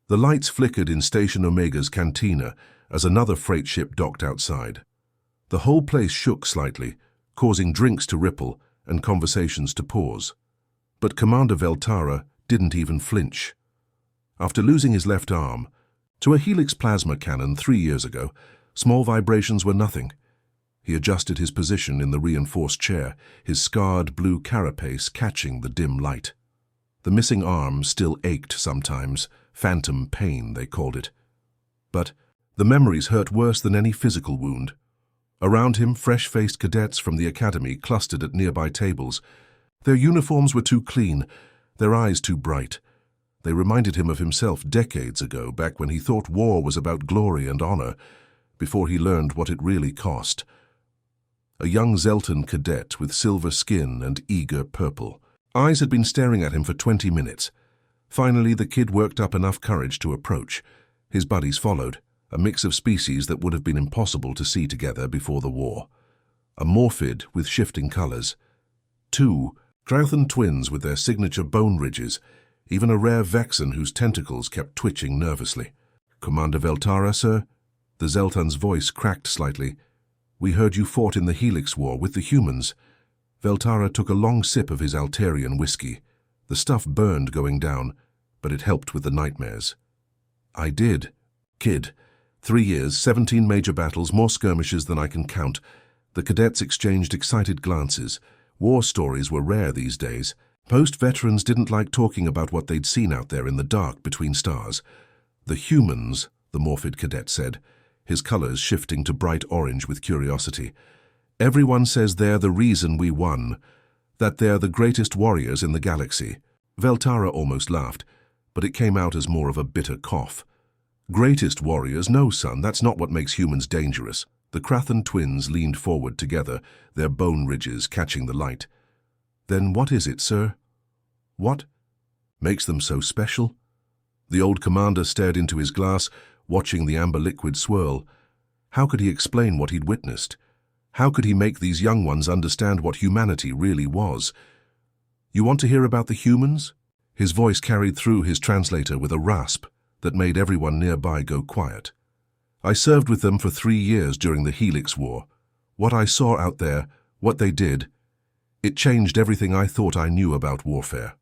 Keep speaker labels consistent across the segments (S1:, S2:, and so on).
S1: The lights flickered in Station Omega's cantina as another freight ship docked outside. The whole place shook slightly, causing drinks to ripple and conversations to pause. But Commander Veltara didn't even flinch. After losing his left arm to a Helix plasma cannon 3 years ago, small vibrations were nothing. He adjusted his position in the reinforced chair, his scarred blue carapace catching the dim light. The missing arm still ached sometimes, phantom pain they called it. But the memories hurt worse than any physical wound. Around him, fresh-faced cadets from the academy clustered at nearby tables. Their uniforms were too clean, their eyes too bright. They reminded him of himself decades ago, back when he thought war was about glory and honor, before he learned what it really cost. A young Zelton cadet with silver skin and eager purple. Eyes had been staring at him for 20 minutes. Finally, the kid worked up enough courage to approach. His buddies followed, a mix of species that would have been impossible to see together before the war. A morphid with shifting colors. 2 Crauthan twins with their signature bone ridges, even a rare Vexen whose tentacles kept twitching nervously. "Commander Veltara, sir?" The Zeltan's voice cracked slightly. "We heard you fought in the Helix War with the humans." Veltara took a long sip of his Altarian whiskey. The stuff burned going down, but it helped with the nightmares. "I did. Kid. 3 years, 17 major battles, more skirmishes than I can count." The cadets exchanged excited glances. War stories were rare these days. Post-veterans didn't like talking about what they'd seen out there in the dark between stars. "The humans," the morphid cadet said, his colors shifting to bright orange with curiosity. "Everyone says they're the reason we won, that they're the greatest warriors in the galaxy." Veltara almost laughed, but it came out as more of a bitter cough. "Greatest warriors? No, son, that's not what makes humans dangerous." The Crauthan twins leaned forward together, their bone ridges catching the light. "Then what is it, sir? What makes them so special?" The old commander stared into his glass, watching the amber liquid swirl. How could he explain what he'd witnessed? How could he make these young ones understand what humanity really was? "You want to hear about the humans?" His voice carried through his translator with a rasp that made everyone nearby go quiet. "I served with them for 3 years during the Helix War. What I saw out there, what they did, it changed everything I thought I knew about warfare."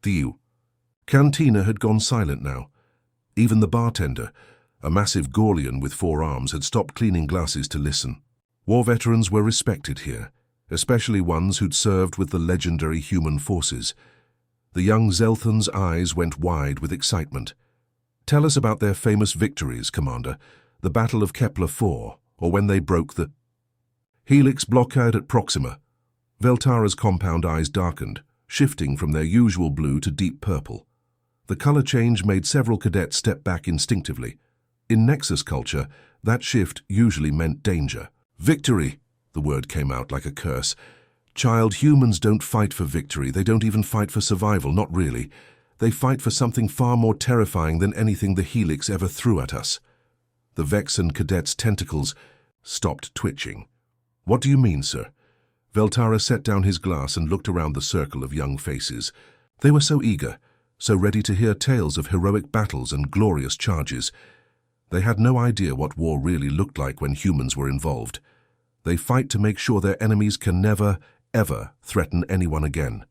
S1: The cantina had gone silent now. Even the bartender, a massive Gorlian with 4 arms, had stopped cleaning glasses to listen. War veterans were respected here, especially ones who'd served with the legendary human forces. The young Zelthan's eyes went wide with excitement. "Tell us about their famous victories, Commander. The Battle of Kepler 4, or when they broke the Helix blockade at Proxima." Veltara's compound eyes darkened, shifting from their usual blue to deep purple. The color change made several cadets step back instinctively. In Nexus culture, that shift usually meant danger. "Victory!" The word came out like a curse. "Child, humans don't fight for victory. They don't even fight for survival, not really. They fight for something far more terrifying than anything the Helix ever threw at us." The Vexen cadet's tentacles stopped twitching. "What do you mean, sir?" Veltara set down his glass and looked around the circle of young faces. They were so eager, so ready to hear tales of heroic battles and glorious charges. They had no idea what war really looked like when humans were involved. They fight to make sure their enemies can never, ever threaten anyone again.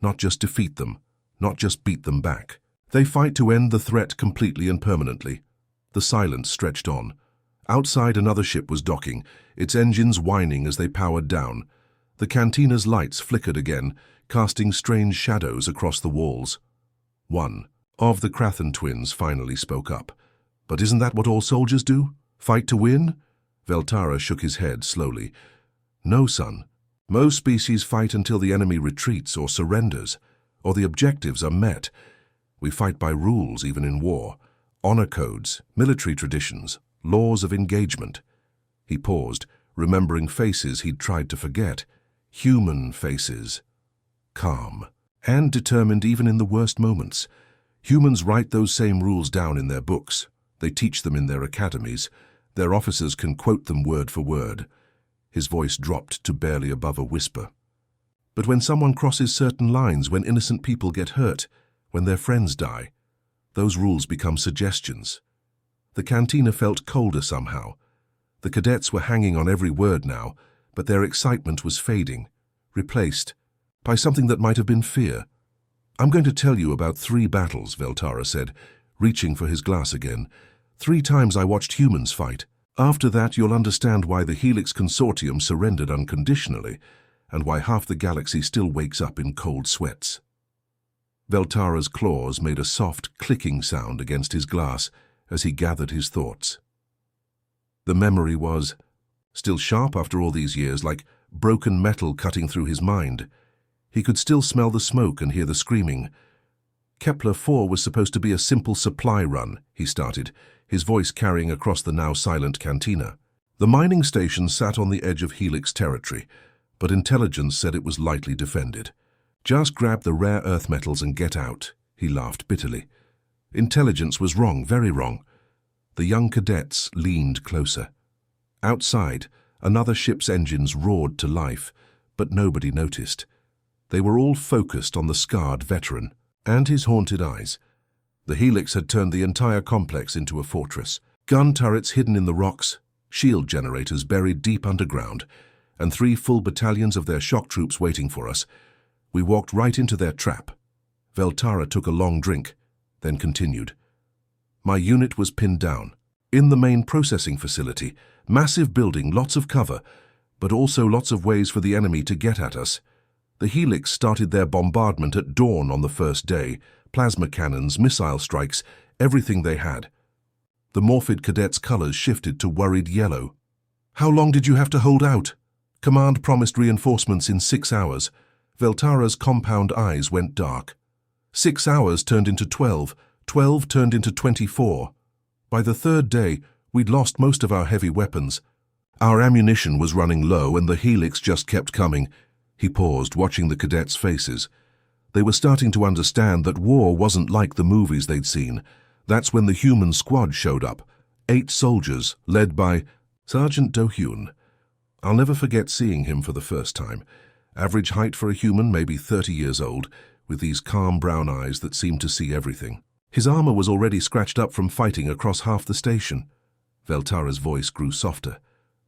S1: Not just defeat them, not just beat them back. They fight to end the threat completely and permanently. The silence stretched on. Outside, another ship was docking, its engines whining as they powered down. The cantina's lights flickered again, casting strange shadows across the walls. One of the Crauthan twins finally spoke up. "But isn't that what all soldiers do? Fight to win?" Veltara shook his head slowly. "No, son. Most species fight until the enemy retreats or surrenders, or the objectives are met. We fight by rules, even in war. Honor codes, military traditions, laws of engagement." He paused, remembering faces he'd tried to forget. Human faces. Calm and determined even in the worst moments. Humans write those same rules down in their books. They teach them in their academies. Their officers can quote them word for word. His voice dropped to barely above a whisper. "But when someone crosses certain lines, when innocent people get hurt, when their friends die, Those rules become suggestions. The cantina felt colder somehow. The cadets were hanging on every word now, but their excitement was fading, replaced by something that might have been fear. "I'm going to tell you about 3 battles," Veltara said, reaching for his glass again. "3 times I watched humans fight. After that, you'll understand why the Helix Consortium surrendered unconditionally, and why half the galaxy still wakes up in cold sweats." Veltara's claws made a soft, clicking sound against his glass as he gathered his thoughts. The memory was still sharp after all these years, like broken metal cutting through his mind. He could still smell the smoke and hear the screaming. Kepler 4 was supposed to be a simple supply run, he started, his voice carrying across the now silent cantina. The mining station sat on the edge of Helix territory, but intelligence said it was lightly defended. "Just grab the rare earth metals and get out," he laughed bitterly. Intelligence was wrong, very wrong. The young cadets leaned closer. Outside, another ship's engines roared to life, but nobody noticed. They were all focused on the scarred veteran and his haunted eyes. The Helix had turned the entire complex into a fortress. Gun turrets hidden in the rocks, shield generators buried deep underground, and 3 full battalions of their shock troops waiting for us. We walked right into their trap. Veltara took a long drink, then continued. "My unit was pinned down. In the main processing facility, massive building, lots of cover, but also lots of ways for the enemy to get at us. The Helix started their bombardment at dawn on the first day. Plasma cannons, missile strikes, everything they had." The Morphid cadets' colors shifted to worried yellow. "How long did you have to hold out?" "Command promised reinforcements in 6 hours. Veltara's compound eyes went dark. 6 hours turned into 12. 12 turned into 24. By the 3rd day, we'd lost most of our heavy weapons. Our ammunition was running low and the Helix just kept coming." He paused, watching the cadets' faces. They were starting to understand that war wasn't like the movies they'd seen. That's when the human squad showed up. 8 soldiers, led by Sergeant Do-hyun. I'll never forget seeing him for the first time. Average height for a human, maybe 30 years old, with these calm brown eyes that seemed to see everything. His armor was already scratched up from fighting across half the station. Veltara's voice grew softer.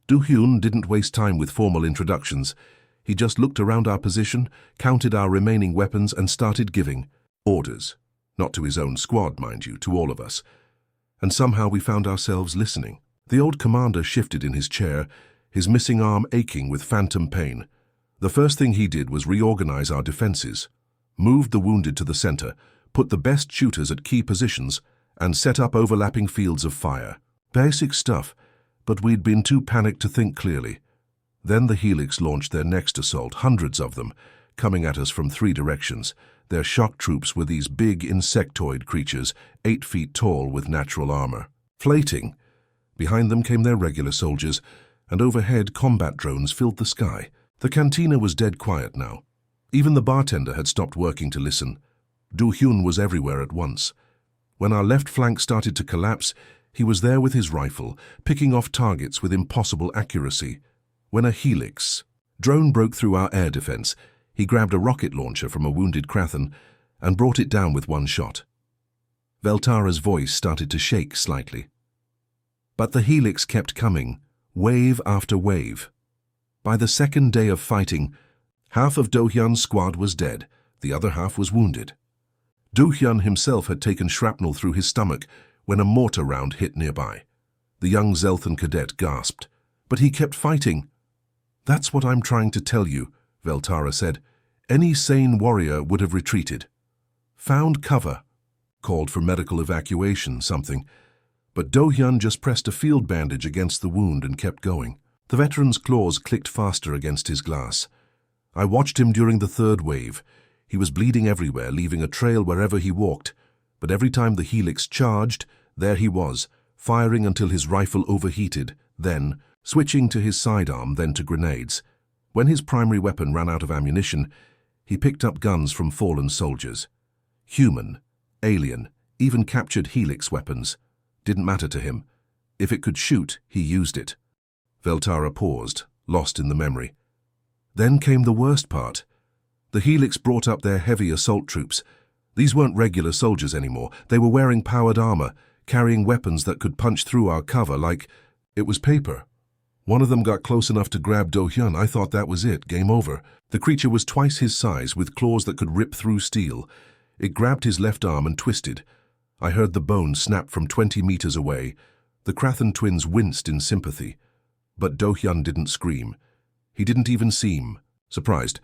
S1: Do-hyun didn't waste time with formal introductions. He just looked around our position, counted our remaining weapons, and started giving orders. Not to his own squad, mind you, to all of us. And somehow we found ourselves listening. The old commander shifted in his chair, his missing arm aching with phantom pain. The first thing he did was reorganize our defenses, moved the wounded to the center, put the best shooters at key positions, and set up overlapping fields of fire. Basic stuff, but we'd been too panicked to think clearly. Then the Helix launched their next assault, hundreds of them, coming at us from 3 directions. Their shock troops were these big insectoid creatures, 8 feet tall with natural armor. Flating. Behind them came their regular soldiers, and overhead combat drones filled the sky. The cantina was dead quiet now. Even the bartender had stopped working to listen. Do-hyun was everywhere at once. When our left flank started to collapse, he was there with his rifle, picking off targets with impossible accuracy. When a Helix drone broke through our air defense, he grabbed a rocket launcher from a wounded Krathan and brought it down with 1 shot. Veltara's voice started to shake slightly. But the Helix kept coming, wave after wave. By the 2nd day of fighting, half of Do-hyun's squad was dead, the other half was wounded. Do-hyun himself had taken shrapnel through his stomach when a mortar round hit nearby. The young Zelthan cadet gasped, but he kept fighting. "That's what I'm trying to tell you," Veltara said. "Any sane warrior would have retreated. Found cover, called for medical evacuation, something. But Do-hyun just pressed a field bandage against the wound and kept going." The veteran's claws clicked faster against his glass. "I watched him during the 3rd wave. He was bleeding everywhere, leaving a trail wherever he walked. But every time the Helix charged, there he was, firing until his rifle overheated, then switching to his sidearm, then to grenades. When his primary weapon ran out of ammunition, he picked up guns from fallen soldiers. Human, alien, even captured Helix weapons. Didn't matter to him. If it could shoot, he used it." Veltara paused, lost in the memory. Then came the worst part. The Helix brought up their heavy assault troops. These weren't regular soldiers anymore. They were wearing powered armor, carrying weapons that could punch through our cover like it was paper. One of them got close enough to grab Do-hyun. I thought that was it, game over. The creature was twice his size, with claws that could rip through steel. It grabbed his left arm and twisted. I heard the bone snap from 20 meters away. The Krathen twins winced in sympathy. But Do-hyun didn't scream. He didn't even seem surprised.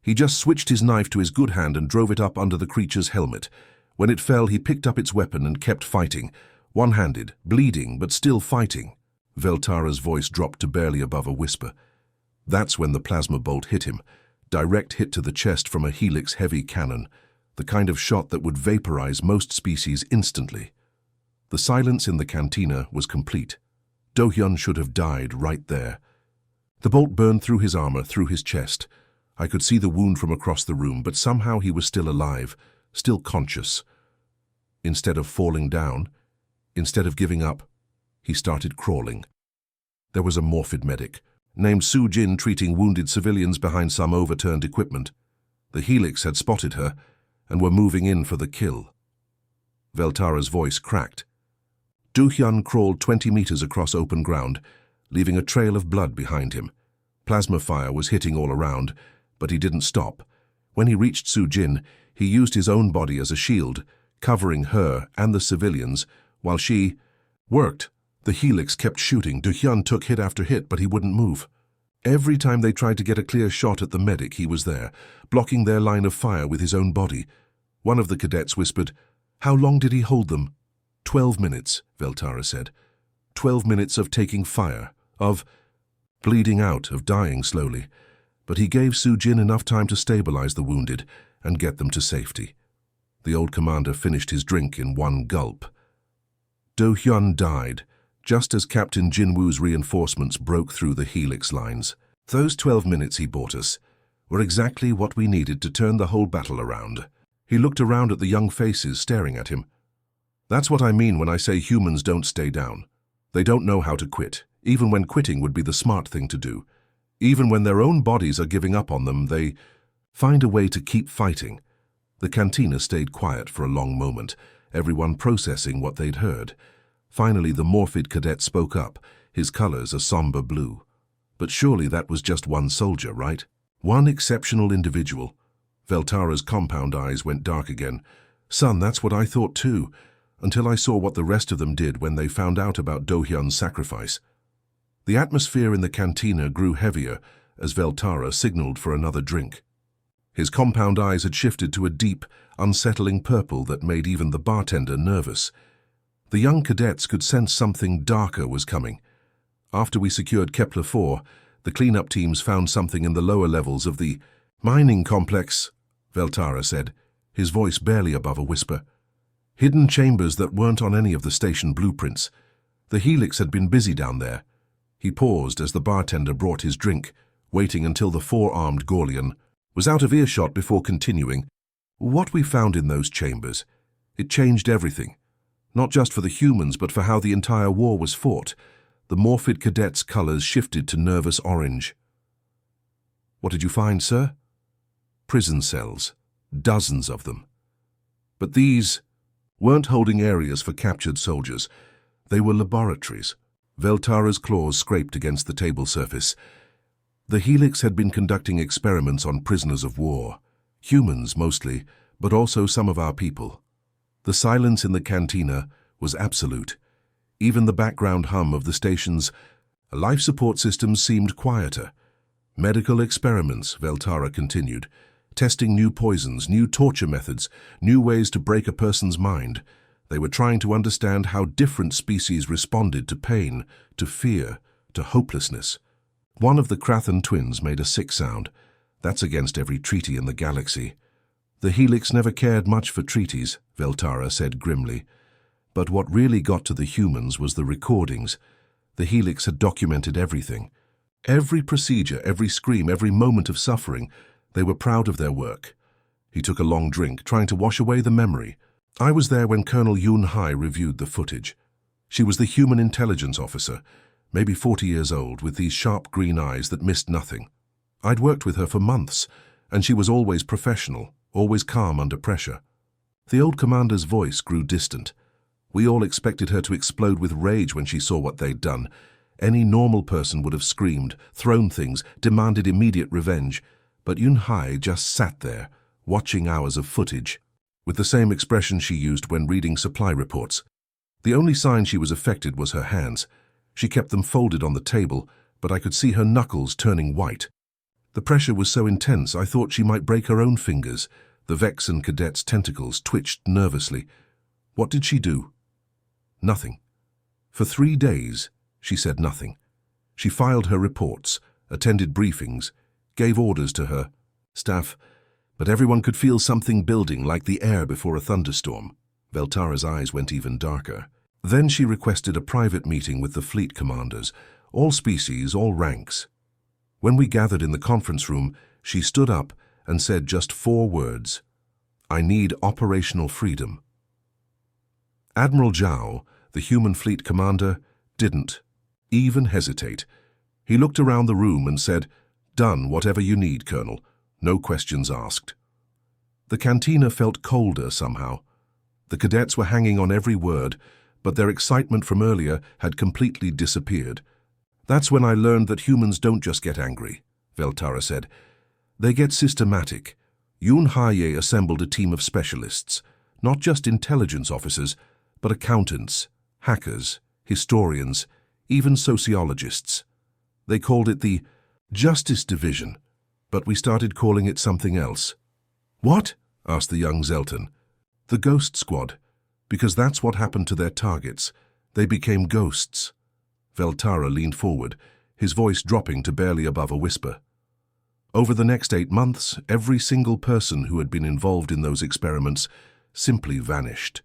S1: He just switched his knife to his good hand and drove it up under the creature's helmet. When it fell, he picked up its weapon and kept fighting, one-handed, bleeding, but still fighting. Veltara's voice dropped to barely above a whisper. That's when the plasma bolt hit him, direct hit to the chest from a helix-heavy cannon, the kind of shot that would vaporize most species instantly. The silence in the cantina was complete. Do-hyun should have died right there. The bolt burned through his armor, through his chest. I could see the wound from across the room, but somehow he was still alive, still conscious. Instead of falling down, instead of giving up, he started crawling. There was a morphid medic, named Soo-jin, treating wounded civilians behind some overturned equipment. The helix had spotted her and were moving in for the kill. Veltara's voice cracked. Do-hyun crawled 20 meters across open ground, leaving a trail of blood behind him. Plasma fire was hitting all around, but he didn't stop. When he reached Soo-jin, he used his own body as a shield, covering her and the civilians, while she worked. The helix kept shooting. Do-hyun took hit after hit, but he wouldn't move. Every time they tried to get a clear shot at the medic, he was there, blocking their line of fire with his own body. One of the cadets whispered, "How long did he hold them?" 12 minutes, Veltara said. 12 minutes of taking fire, of bleeding out, of dying slowly. But he gave Soo-jin enough time to stabilize the wounded and get them to safety. The old commander finished his drink in one gulp. Do-hyun died, just as Captain Jinwoo's reinforcements broke through the helix lines. Those 12 minutes he bought us were exactly what we needed to turn the whole battle around. He looked around at the young faces staring at him. That's what I mean when I say humans don't stay down. They don't know how to quit, even when quitting would be the smart thing to do. Even when their own bodies are giving up on them, they find a way to keep fighting. The cantina stayed quiet for a long moment, everyone processing what they'd heard. Finally, the morphid cadet spoke up, his colors a somber blue. But surely that was just one soldier, right? One exceptional individual. Veltara's compound eyes went dark again. Son, that's what I thought too, until I saw what the rest of them did when they found out about Do-hyun's sacrifice. The atmosphere in the cantina grew heavier as Veltara signaled for another drink. His compound eyes had shifted to a deep, unsettling purple that made even the bartender nervous. The young cadets could sense something darker was coming. After we secured Kepler-4, the cleanup teams found something in the lower levels of the mining complex, Veltara said, his voice barely above a whisper. Hidden chambers that weren't on any of the station blueprints. The helix had been busy down there. He paused as the bartender brought his drink, waiting until the four-armed Gorlian was out of earshot before continuing. What we found in those chambers, it changed everything. Not just for the humans, but for how the entire war was fought. The morphid cadets' colors shifted to nervous orange. What did you find, sir? Prison cells, dozens of them. But these weren't holding areas for captured soldiers. They were laboratories. Veltara's claws scraped against the table surface. The helix had been conducting experiments on prisoners of war. Humans, mostly, but also some of our people. The silence in the cantina was absolute. Even the background hum of the station's life support systems seemed quieter. Medical experiments, Veltara continued, testing new poisons, new torture methods, new ways to break a person's mind. They were trying to understand how different species responded to pain, to fear, to hopelessness. One of the Krathen twins made a sick sound. That's against every treaty in the galaxy. The helix never cared much for treaties, Veltara said grimly. But what really got to the humans was the recordings. The helix had documented everything. Every procedure, every scream, every moment of suffering. They were proud of their work. He took a long drink, trying to wash away the memory. I was there when Colonel Yoon-hai reviewed the footage. She was the human intelligence officer, maybe 40 years old, with these sharp green eyes that missed nothing. I'd worked with her for months, and she was always professional, always calm under pressure. The old commander's voice grew distant. We all expected her to explode with rage when she saw what they'd done. Any normal person would have screamed, thrown things, demanded immediate revenge. But Yun-hai just sat there, watching hours of footage, with the same expression she used when reading supply reports. The only sign she was affected was her hands. She kept them folded on the table, but I could see her knuckles turning white. The pressure was so intense I thought she might break her own fingers. The Vexen cadet's tentacles twitched nervously. What did she do? Nothing. For 3 days, she said nothing. She filed her reports, attended briefings, gave orders to her staff, but everyone could feel something building like the air before a thunderstorm. Veltara's eyes went even darker. Then she requested a private meeting with the fleet commanders, all species, all ranks. When we gathered in the conference room, she stood up and said just 4 words: "I need operational freedom." Admiral Zhao, the human fleet commander, didn't even hesitate. He looked around the room and said, "Done whatever you need, Colonel. No questions asked." The cantina felt colder somehow. The cadets were hanging on every word, but their excitement from earlier had completely disappeared. "That's when I learned that humans don't just get angry," Veltara said. "They get systematic." Yun-hai assembled a team of specialists, not just intelligence officers, but accountants, hackers, historians, even sociologists. They called it the Justice Division, but we started calling it something else. "What?" asked the young Zelton. "The Ghost Squad, because that's what happened to their targets. They became ghosts." Veltara leaned forward, his voice dropping to barely above a whisper. Over the next 8 months, every single person who had been involved in those experiments simply vanished.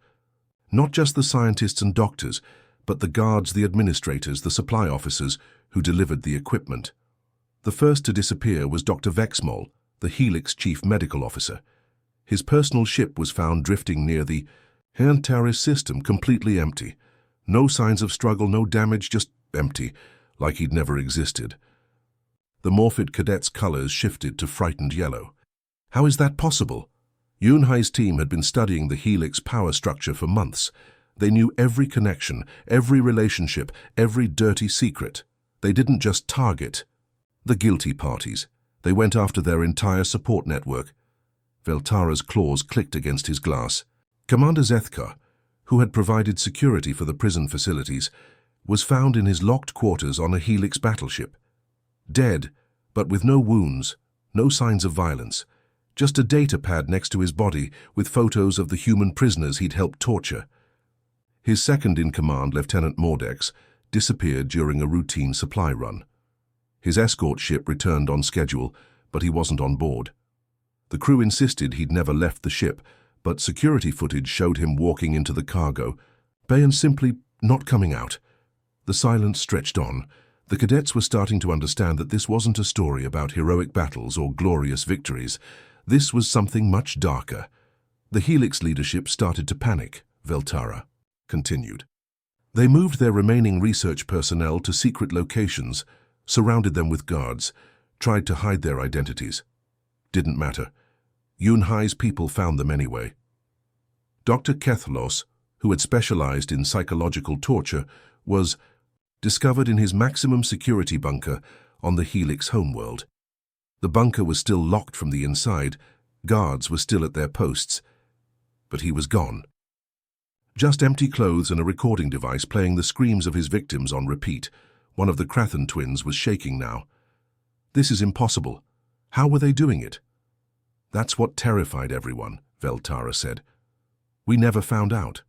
S1: Not just the scientists and doctors, but the guards, the administrators, the supply officers who delivered the equipment. The first to disappear was Dr. Vexmol, the Helix chief medical officer. His personal ship was found drifting near the Antares system, completely empty. No signs of struggle, no damage, just empty, like he'd never existed. The Morphid cadet's colors shifted to frightened yellow. How is that possible? Yun-hai's team had been studying the Helix power structure for months. They knew every connection, every relationship, every dirty secret. They didn't just target the guilty parties. They went after their entire support network. Veltara's claws clicked against his glass. Commander Zethka, who had provided security for the prison facilities, was found in his locked quarters on a Helix battleship. Dead, but with no wounds, no signs of violence. Just a data pad next to his body with photos of the human prisoners he'd helped torture. His second-in-command, Lieutenant Mordex, disappeared during a routine supply run. His escort ship returned on schedule, but he wasn't on board. The crew insisted he'd never left the ship, but security footage showed him walking into the cargo bay and simply not coming out. The silence stretched on. The cadets were starting to understand that this wasn't a story about heroic battles or glorious victories. This was something much darker. The Helix leadership started to panic, Veltara continued. They moved their remaining research personnel to secret locations, surrounded them with guards, tried to hide their identities. Didn't matter. Yun-hai's people found them anyway. Dr. Kethlos, who had specialized in psychological torture, was discovered in his maximum security bunker on the Helix homeworld. The bunker was still locked from the inside, guards were still at their posts, but he was gone. Just empty clothes and a recording device playing the screams of his victims on repeat. One of the Krathen twins was shaking now. "This is impossible. How were they doing it?" "That's what terrified everyone," Veltara said. "We never found out.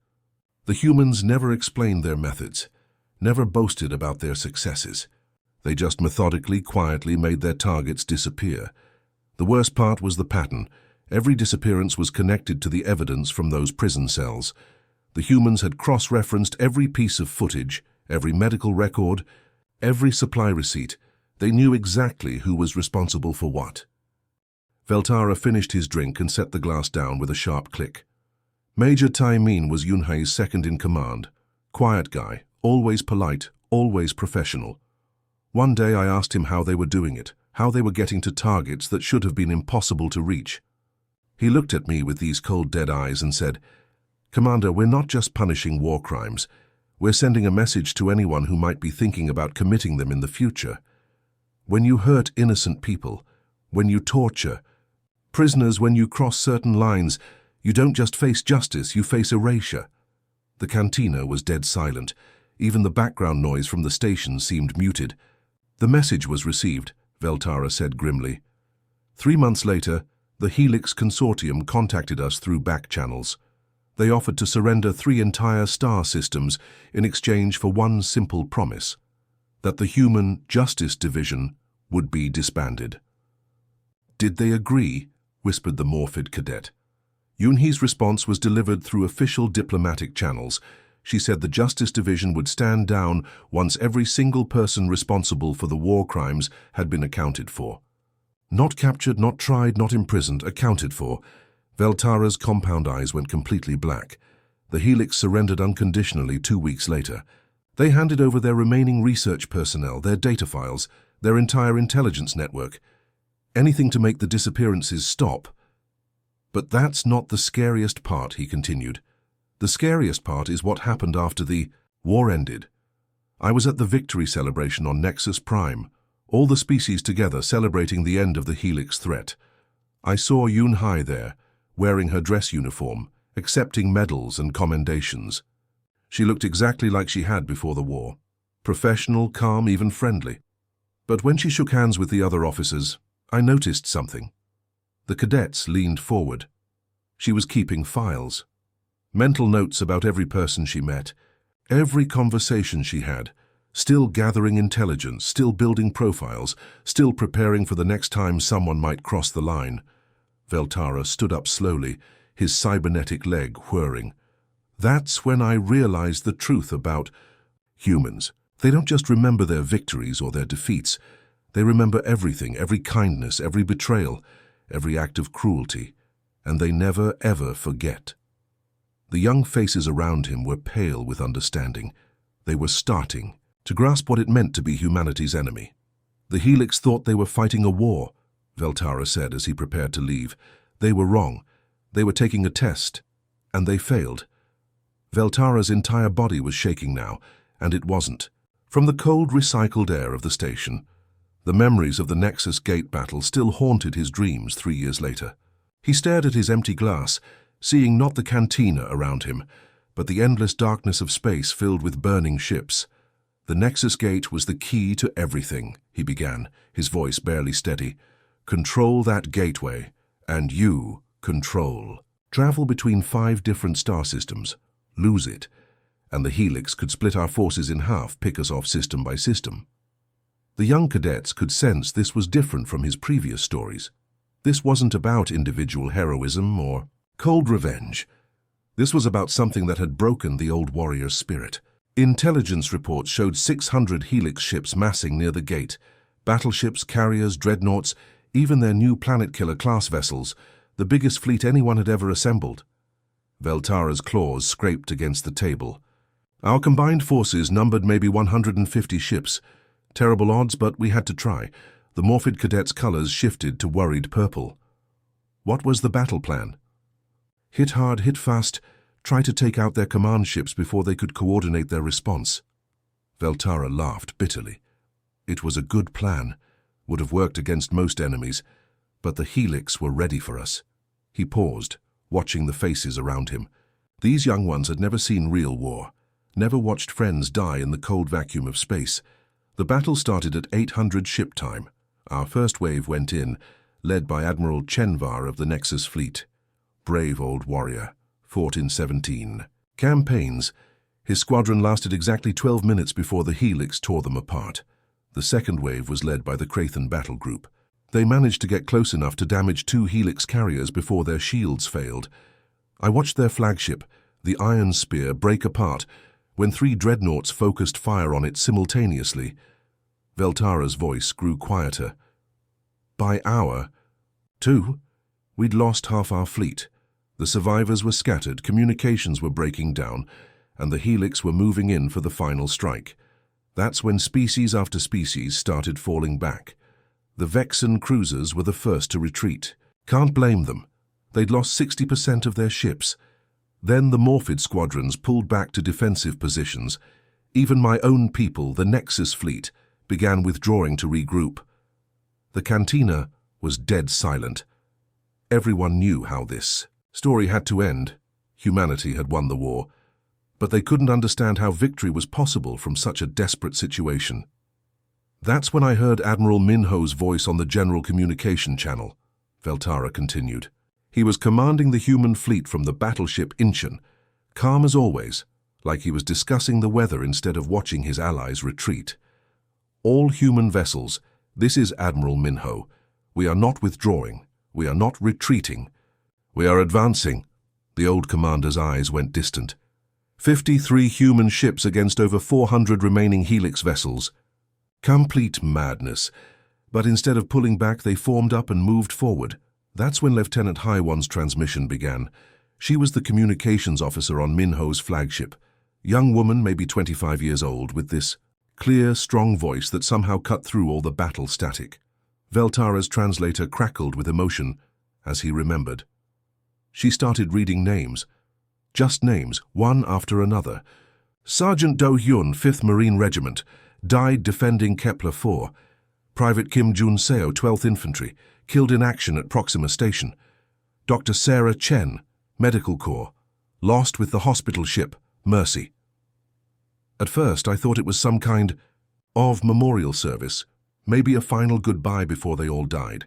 S1: The humans never explained their methods, never boasted about their successes. They just methodically, quietly made their targets disappear. The worst part was the pattern. Every disappearance was connected to the evidence from those prison cells. The humans had cross-referenced every piece of footage, every medical record, every supply receipt. They knew exactly who was responsible for what." Veltara finished his drink and set the glass down with a sharp click. Major Taimin was Yun-hai's second-in-command. Quiet guy, always polite, always professional. One day I asked him how they were doing it, how they were getting to targets that should have been impossible to reach. He looked at me with these cold, dead eyes and said, "Commander, we're not just punishing war crimes. We're sending a message to anyone who might be thinking about committing them in the future. When you hurt innocent people, when you torture prisoners, when you cross certain lines, you don't just face justice, you face erasure." The cantina was dead silent. Even the background noise from the station seemed muted. "The message was received," Veltara said grimly. 3 months later, the Helix Consortium contacted us through back channels. They offered to surrender 3 entire star systems in exchange for one simple promise: that the Human Justice Division would be disbanded. "Did they agree?" whispered the Morphid cadet. Yunhee's response was delivered through official diplomatic channels. She said the Justice Division would stand down once every single person responsible for the war crimes had been accounted for. Not captured, not tried, not imprisoned, accounted for. Veltara's compound eyes went completely black. The Helix surrendered unconditionally 2 weeks later. They handed over their remaining research personnel, their data files, their entire intelligence network. Anything to make the disappearances stop. "But that's not the scariest part," he continued. "The scariest part is what happened after the war ended. I was at the victory celebration on Nexus Prime, all the species together celebrating the end of the Helix threat. I saw Yunhei there, wearing her dress uniform, accepting medals and commendations. She looked exactly like she had before the war. Professional, calm, even friendly. But when she shook hands with the other officers, I noticed something. The cadets leaned forward. She was keeping files. Mental notes about every person she met, every conversation she had, still gathering intelligence, still building profiles, still preparing for the next time someone might cross the line." Veltara stood up slowly, his cybernetic leg whirring. "That's when I realized the truth about humans. They don't just remember their victories or their defeats. They remember everything, every kindness, every betrayal, every act of cruelty, and they never, ever forget." The young faces around him were pale with understanding. They were starting to grasp what it meant to be humanity's enemy. "The Helix thought they were fighting a war," Veltara said as he prepared to leave. "They were wrong. They were taking a test, and they failed." Veltara's entire body was shaking now, and it wasn't. From the cold, recycled air of the station, the memories of the Nexus Gate battle still haunted his dreams 3 years later. He stared at his empty glass, seeing not the cantina around him, but the endless darkness of space filled with burning ships. "The Nexus Gate was the key to everything," he began, his voice barely steady. "Control that gateway, and you control. Travel between 5 different star systems. Lose it, and the Helix could split our forces in half, pick us off system by system." The young cadets could sense this was different from his previous stories. This wasn't about individual heroism or cold revenge. This was about something that had broken the old warrior's spirit. Intelligence reports showed 600 Helix ships massing near the gate. Battleships, carriers, dreadnoughts, even their new planet-killer class vessels, the biggest fleet anyone had ever assembled. Veltara's claws scraped against the table. "Our combined forces numbered maybe 150 ships. Terrible odds, but we had to try." The Morphid cadet's colors shifted to worried purple. "What was the battle plan?" "Hit hard, hit fast, try to take out their command ships before they could coordinate their response." Veltara laughed bitterly. "It was a good plan, would have worked against most enemies, but the Helix were ready for us." He paused, watching the faces around him. These young ones had never seen real war, never watched friends die in the cold vacuum of space. The battle started at 800 ship time. Our first wave went in, led by Admiral Chenvar of the Nexus fleet. Brave old warrior, fought in 17 campaigns. His squadron lasted exactly 12 minutes before the Helix tore them apart. The second wave was led by the Krathen battle group. They managed to get close enough to damage 2 Helix carriers before their shields failed. I watched their flagship, the Iron Spear, break apart when 3 dreadnoughts focused fire on it simultaneously. Veltara's voice grew quieter. By hour 2, we'd lost half our fleet. The survivors were scattered, communications were breaking down, and the Helix were moving in for the final strike. That's when species after species started falling back. The Vexen cruisers were the first to retreat. Can't blame them. They'd lost 60% of their ships. Then the Morphid squadrons pulled back to defensive positions. Even my own people, the Nexus fleet, began withdrawing to regroup. The cantina was dead silent. Everyone knew how this story had to end. Humanity had won the war, but they couldn't understand how victory was possible from such a desperate situation. That's when I heard Admiral Minho's voice on the General Communication Channel, Veltara continued. He was commanding the human fleet from the battleship Incheon, calm as always, like he was discussing the weather instead of watching his allies retreat. All human vessels, this is Admiral Minho. We are not withdrawing. We are not retreating. We are advancing. The old commander's eyes went distant. 53 human ships against over 400 remaining Helix vessels. Complete madness. But instead of pulling back, they formed up and moved forward. That's when Lieutenant Haiwan's transmission began. She was the communications officer on Minho's flagship. Young woman, maybe 25 years old, with this clear, strong voice that somehow cut through all the battle static. Veltara's translator crackled with emotion as he remembered. She started reading names. Just names, one after another. Sergeant Do Hyun, 5th Marine Regiment, died defending Kepler-4. Private Kim Jun-seo, 12th Infantry, killed in action at Proxima Station. Dr. Sarah Chen, Medical Corps, lost with the hospital ship, Mercy. At first, I thought it was some kind of memorial service, maybe a final goodbye before they all died.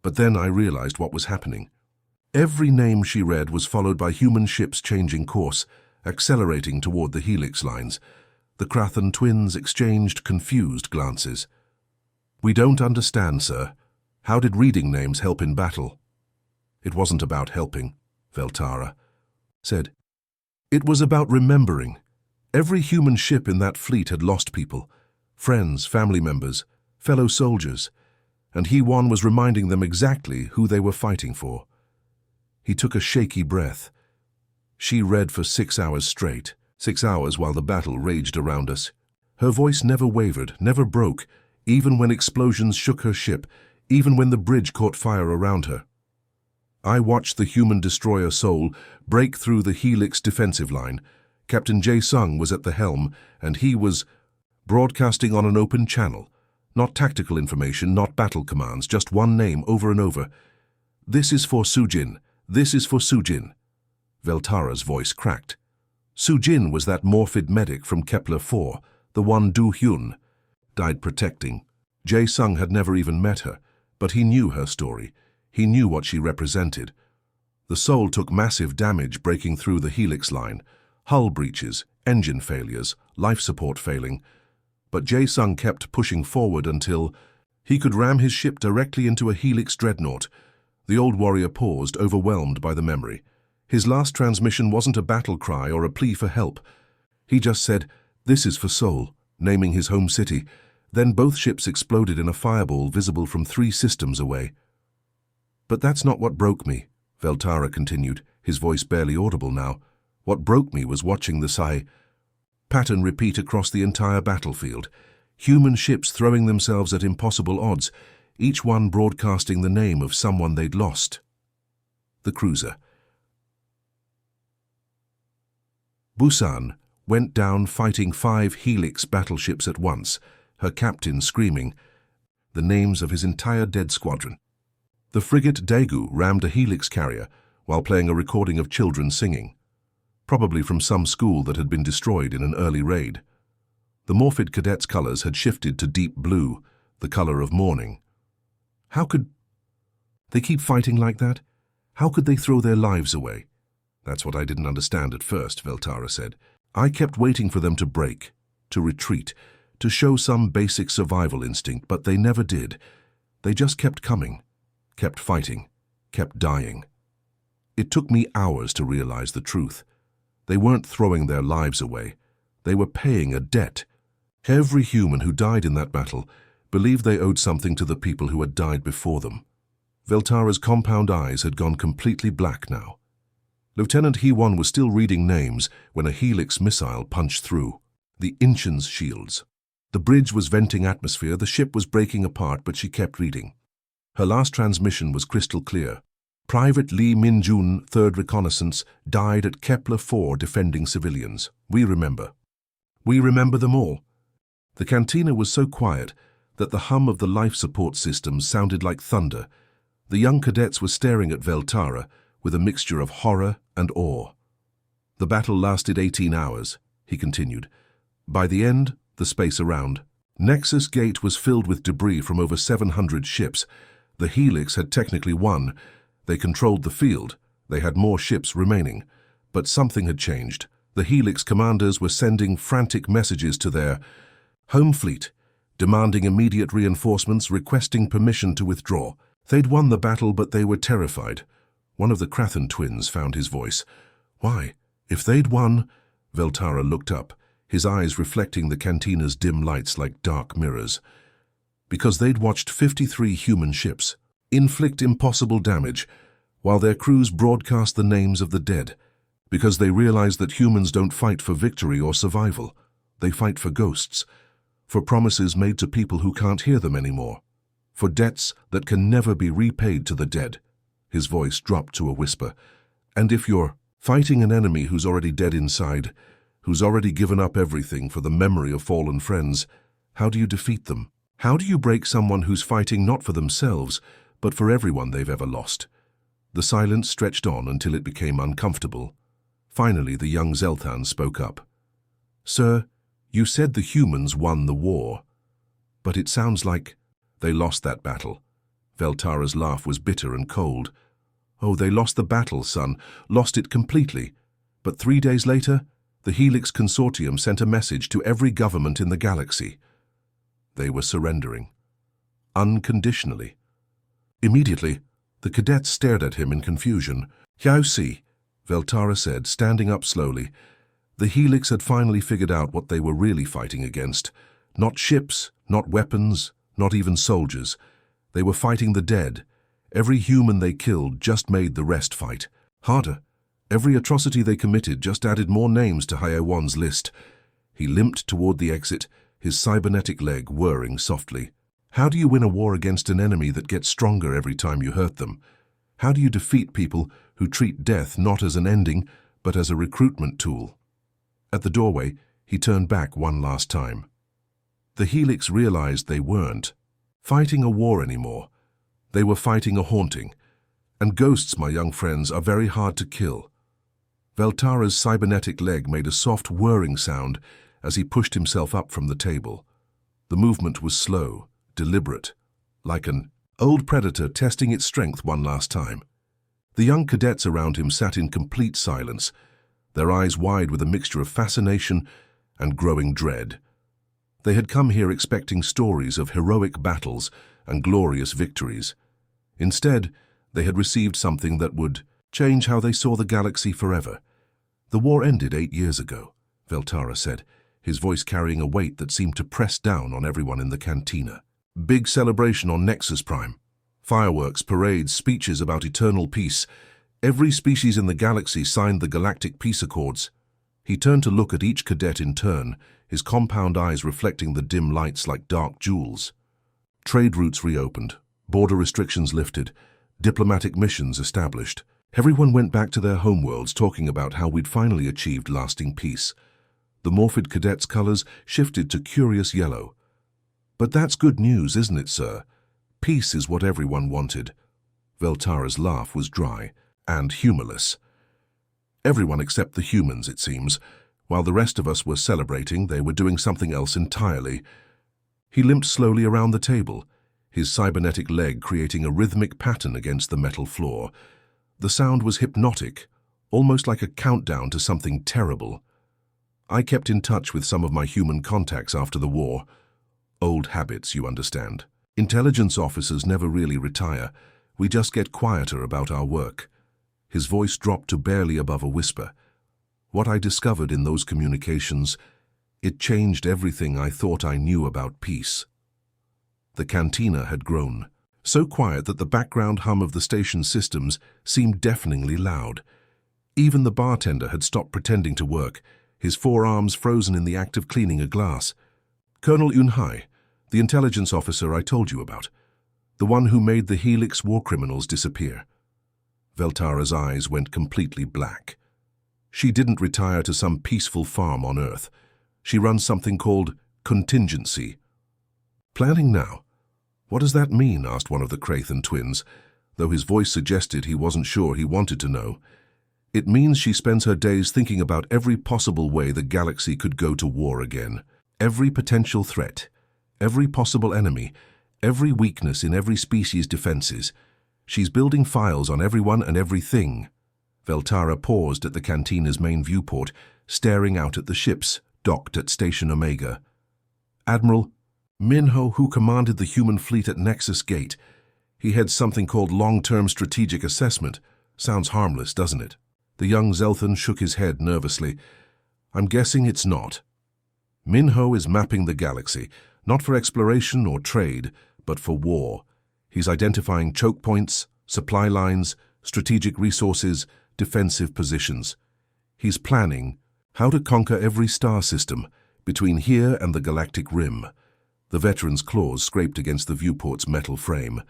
S1: But then I realized what was happening. Every name she read was followed by human ships changing course, accelerating toward the Helix lines. The Krathan twins exchanged confused glances. "We don't understand, sir. How did reading names help in battle?" "It wasn't about helping," Veltara said. "It was about remembering. Every human ship in that fleet had lost people, friends, family members, fellow soldiers, and Haiwan was reminding them exactly who they were fighting for." He took a shaky breath. She read for 6 hours straight, 6 hours while the battle raged around us. Her voice never wavered, never broke, even when explosions shook her ship, even when the bridge caught fire around her. I watched the human destroyer Soul break through the Helix defensive line. Captain Jae-sung was at the helm, and he was broadcasting on an open channel. Not tactical information, not battle commands, just one name over and over. "This is for Sujin. This is for Sujin." Veltara's voice cracked. Sujin was that Morphid medic from Kepler-4, the one Do Hyun died protecting. Jae-sung had never even met her, but he knew her story. He knew what she represented. The Soul took massive damage breaking through the Helix line. Hull breaches, engine failures, life support failing. But Jae-sung kept pushing forward until he could ram his ship directly into a Helix dreadnought. The old warrior paused, overwhelmed by the memory. His last transmission wasn't a battle cry or a plea for help. He just said, "This is for Seoul," naming his home city. Then both ships exploded in a fireball visible from 3 systems away. "But that's not what broke me," Veltara continued, his voice barely audible now. "What broke me was watching the Psi pattern repeat across the entire battlefield. Human ships throwing themselves at impossible odds, each one broadcasting the name of someone they'd lost. The cruiser Busan went down fighting 5 Helix battleships at once, her captain screaming the names of his entire dead squadron. The frigate Daegu rammed a Helix carrier while playing a recording of children singing, probably from some school that had been destroyed in an early raid. The Morphid cadets' colors had shifted to deep blue, the color of mourning. How could they keep fighting like that? How could they throw their lives away? "That's what I didn't understand at first," Veltara said. "I kept waiting for them to break, to retreat, to show some basic survival instinct, but they never did. They just kept coming, kept fighting, kept dying. It took me hours to realize the truth. They weren't throwing their lives away. They were paying a debt. Every human who died in that battle believed they owed something to the people who had died before them." Veltara's compound eyes had gone completely black now. Lieutenant Haiwan was still reading names when a Helix missile punched through. The Incheon's shields. The bridge was venting atmosphere, the ship was breaking apart, but she kept reading. Her last transmission was crystal clear. Private Lee Min-jun, 3rd Reconnaissance, died at Kepler-4 defending civilians. We remember. We remember them all. The cantina was so quiet that the hum of the life support systems sounded like thunder. The young cadets were staring at Veltara with a mixture of horror and awe. The battle lasted 18 hours, he continued. By the end, the space around Nexus Gate was filled with debris from over 700 ships. The Helix had technically won. They controlled the field. They had more ships remaining. But something had changed. The Helix commanders were sending frantic messages to their home fleet, demanding immediate reinforcements, requesting permission to withdraw. They'd won the battle, but they were terrified. One of the Krathen twins found his voice. Why? If they'd won... Veltara looked up, his eyes reflecting the cantina's dim lights like dark mirrors. Because they'd watched 53 human ships inflict impossible damage, while their crews broadcast the names of the dead. Because they realized that humans don't fight for victory or survival. They fight for ghosts, for promises made to people who can't hear them anymore, for debts that can never be repaid to the dead. His voice dropped to a whisper. And if you're fighting an enemy who's already dead inside, who's already given up everything for the memory of fallen friends, how do you defeat them? How do you break someone who's fighting not for themselves, but for everyone they've ever lost? The silence stretched on until it became uncomfortable. Finally, the young Zelthan spoke up. Sir, you said the humans won the war, but it sounds like they lost that battle. Veltara's laugh was bitter and cold. Oh, they lost the battle, son, lost it completely. But 3 days later, the Helix Consortium sent a message to every government in the galaxy. They were surrendering. Unconditionally. Immediately, the cadets stared at him in confusion. "Yao Si," Veltara said, standing up slowly. The Helix had finally figured out what they were really fighting against. Not ships, not weapons, not even soldiers. They were fighting the dead. Every human they killed just made the rest fight harder. Every atrocity they committed just added more names to Hayawan's list. He limped toward the exit, his cybernetic leg whirring softly. How do you win a war against an enemy that gets stronger every time you hurt them? How do you defeat people who treat death not as an ending, but as a recruitment tool? At the doorway, he turned back one last time. The Helix realized they weren't fighting a war anymore. They were fighting a haunting. And ghosts, my young friends, are very hard to kill. Veltara's cybernetic leg made a soft whirring sound as he pushed himself up from the table. The movement was slow, deliberate, like an old predator testing its strength one last time. The young cadets around him sat in complete silence, their eyes wide with a mixture of fascination and growing dread. They had come here expecting stories of heroic battles and glorious victories. Instead, they had received something that would change how they saw the galaxy forever. The war ended 8 years ago, Veltara said, his voice carrying a weight that seemed to press down on everyone in the cantina. Big celebration on Nexus Prime. Fireworks, parades, speeches about eternal peace. Every species in the galaxy signed the Galactic Peace Accords. He turned to look at each cadet in turn, his compound eyes reflecting the dim lights like dark jewels. Trade routes reopened, border restrictions lifted, diplomatic missions established. Everyone went back to their homeworlds talking about how we'd finally achieved lasting peace. The Morphid cadets' colors shifted to curious yellow. But that's good news, isn't it, sir? Peace is what everyone wanted. Veltara's laugh was dry and humorless. Everyone except the humans, it seems. While the rest of us were celebrating, they were doing something else entirely. He limped slowly around the table, his cybernetic leg creating a rhythmic pattern against the metal floor. The sound was hypnotic, almost like a countdown to something terrible. I kept in touch with some of my human contacts after the war. Old habits, you understand. Intelligence officers never really retire. We just get quieter about our work. His voice dropped to barely above a whisper. What I discovered in those communications, it changed everything I thought I knew about peace. The cantina had grown, so quiet that the background hum of the station systems seemed deafeningly loud. Even the bartender had stopped pretending to work, his forearms frozen in the act of cleaning a glass. Colonel Yunhai, the intelligence officer I told you about, the one who made the Helix war criminals disappear. Veltara's eyes went completely black. She didn't retire to some peaceful farm on Earth. She runs something called contingency. Planning now? What does that mean? Asked one of the Crathan twins, though his voice suggested he wasn't sure he wanted to know. It means she spends her days thinking about every possible way the galaxy could go to war again. Every potential threat, every possible enemy, every weakness in every species' defenses. She's building files on everyone and everything. Veltara paused at the Cantina's main viewport, staring out at the ships docked at Station Omega. Admiral Minho, who commanded the human fleet at Nexus Gate. He heads something called Long-Term Strategic Assessment. Sounds harmless, doesn't it? The young Zelthan shook his head nervously. I'm guessing it's not. Minho is mapping the galaxy, not for exploration or trade, but for war. He's identifying choke points, supply lines, strategic resources, defensive positions. He's planning how to conquer every star system between here and the galactic rim. The veteran's claws scraped against the viewport's metal frame.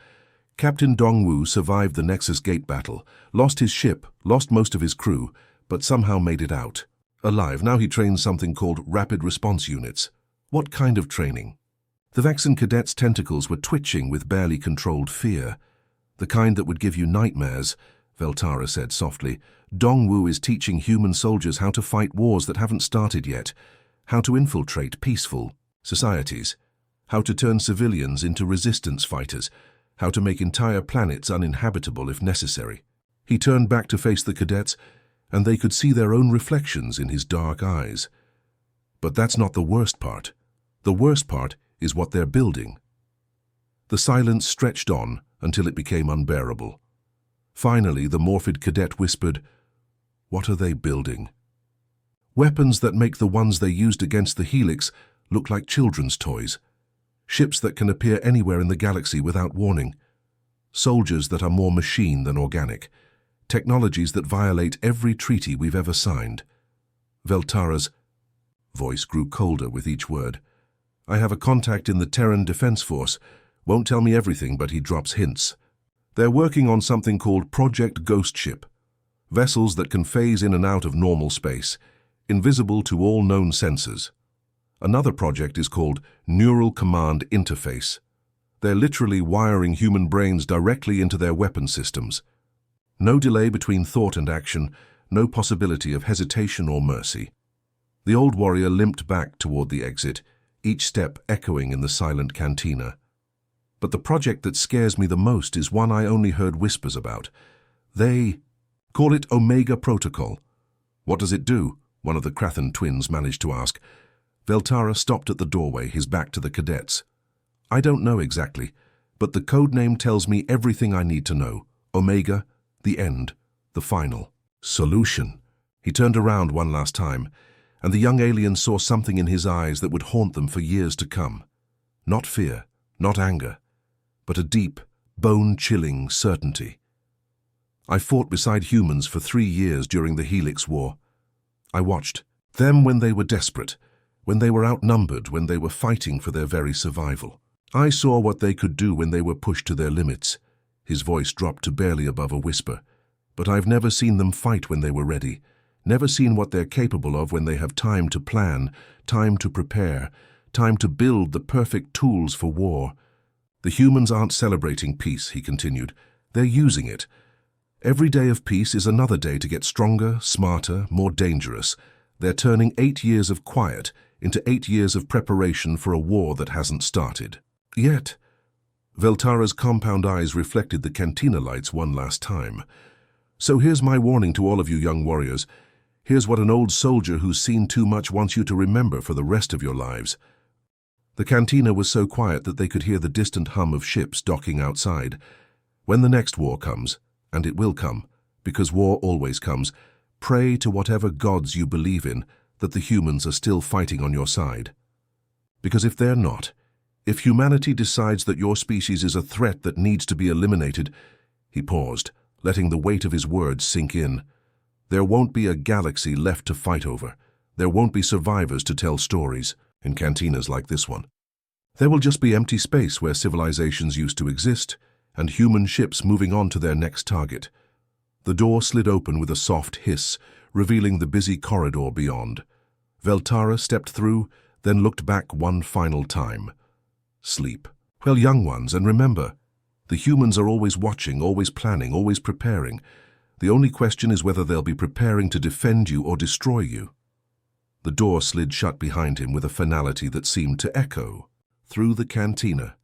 S1: Captain Dongwu survived the Nexus Gate battle, lost his ship, lost most of his crew, but somehow made it out. Alive, now he trains something called rapid response units. What kind of training? The Vexen cadet's tentacles were twitching with barely controlled fear. The kind that would give you nightmares, Veltara said softly. Dongwu is teaching human soldiers how to fight wars that haven't started yet, how to infiltrate peaceful societies, how to turn civilians into resistance fighters, how to make entire planets uninhabitable if necessary. He turned back to face the cadets, and they could see their own reflections in his dark eyes. But that's not the worst part. The worst part is what they're building. The silence stretched on until it became unbearable. Finally, the morphid cadet whispered, "What are they building?" Weapons that make the ones they used against the Helix look like children's toys. Ships that can appear anywhere in the galaxy without warning. Soldiers that are more machine than organic. Technologies that violate every treaty we've ever signed. Veltara's voice grew colder with each word. I have a contact in the Terran Defense Force. Won't tell me everything, but he drops hints. They're working on something called Project Ghost Ship. Vessels that can phase in and out of normal space, invisible to all known sensors. Another project is called Neural Command Interface. They're literally wiring human brains directly into their weapon systems. No delay between thought and action, no possibility of hesitation or mercy. The old warrior limped back toward the exit, each step echoing in the silent cantina. But the project that scares me the most is one I only heard whispers about. They call it Omega Protocol. What does it do? One of the Crathan twins managed to ask. Veltara stopped at the doorway, his back to the cadets. I don't know exactly, but the code name tells me everything I need to know. Omega, the end, the final solution. He turned around one last time, and the young alien saw something in his eyes that would haunt them for years to come. Not fear, not anger, but a deep, bone-chilling certainty. I fought beside humans for 3 years during the Helix War. I watched them when they were desperate, when they were outnumbered, when they were fighting for their very survival. I saw what they could do when they were pushed to their limits. His voice dropped to barely above a whisper. But I've never seen them fight when they were ready, never seen what they're capable of when they have time to plan, time to prepare, time to build the perfect tools for war. The humans aren't celebrating peace, he continued. They're using it. Every day of peace is another day to get stronger, smarter, more dangerous. They're turning 8 years of quiet into 8 years of preparation for a war that hasn't started. Yet, Veltara's compound eyes reflected the cantina lights one last time. So here's my warning to all of you young warriors. Here's what an old soldier who's seen too much wants you to remember for the rest of your lives. The cantina was so quiet that they could hear the distant hum of ships docking outside. When the next war comes, and it will come, because war always comes, pray to whatever gods you believe in that the humans are still fighting on your side. Because if they're not, if humanity decides that your species is a threat that needs to be eliminated, he paused, letting the weight of his words sink in. There won't be a galaxy left to fight over. There won't be survivors to tell stories in cantinas like this one. There will just be empty space where civilizations used to exist, and human ships moving on to their next target. The The door slid open with a soft hiss, revealing the busy corridor beyond. Veltara stepped through, then looked back one final time. Sleep. Well, young ones, and remember, the humans are always watching, always planning, always preparing. The only question is whether they'll be preparing to defend you or destroy you. The door slid shut behind him with a finality that seemed to echo through the cantina.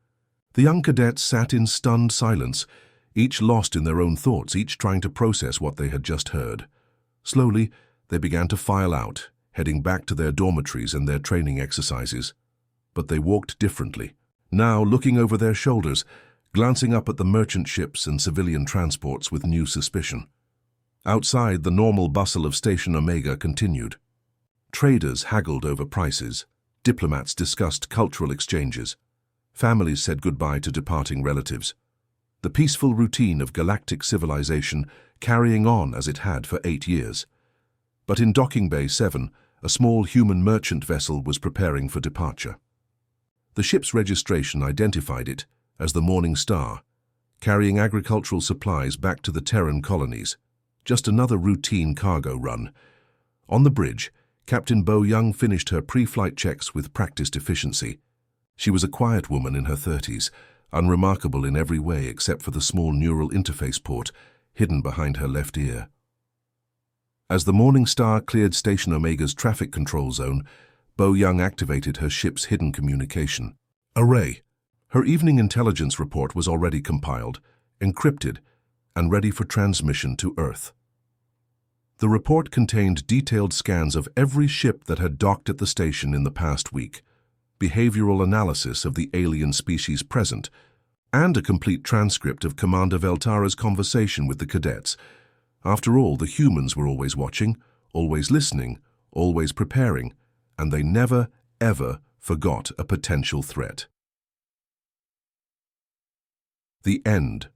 S1: The young cadets sat in stunned silence, each lost in their own thoughts, each trying to process what they had just heard. Slowly, they began to file out, heading back to their dormitories and their training exercises. But they walked differently, now looking over their shoulders, glancing up at the merchant ships and civilian transports with new suspicion. Outside, the normal bustle of Station Omega continued. Traders haggled over prices, diplomats discussed cultural exchanges, families said goodbye to departing relatives. The peaceful routine of galactic civilization carrying on as it had for 8 years. But in Docking Bay 7, a small human merchant vessel was preparing for departure. The ship's registration identified it as the Morning Star, carrying agricultural supplies back to the Terran colonies. Just another routine cargo run. On the bridge, Captain Bo Young finished her pre-flight checks with practiced efficiency. She was a quiet woman in her 30s, unremarkable in every way except for the small neural interface port hidden behind her left ear. As the Morning Star cleared Station Omega's traffic control zone, Bo Young activated her ship's hidden communication array. Her evening intelligence report was already compiled, encrypted, and ready for transmission to Earth. The report contained detailed scans of every ship that had docked at the station in the past week, behavioral analysis of the alien species present, and a complete transcript of Commander Veltara's conversation with the cadets. After all, the humans were always watching, always listening, always preparing, and they never, ever forgot a potential threat. The end.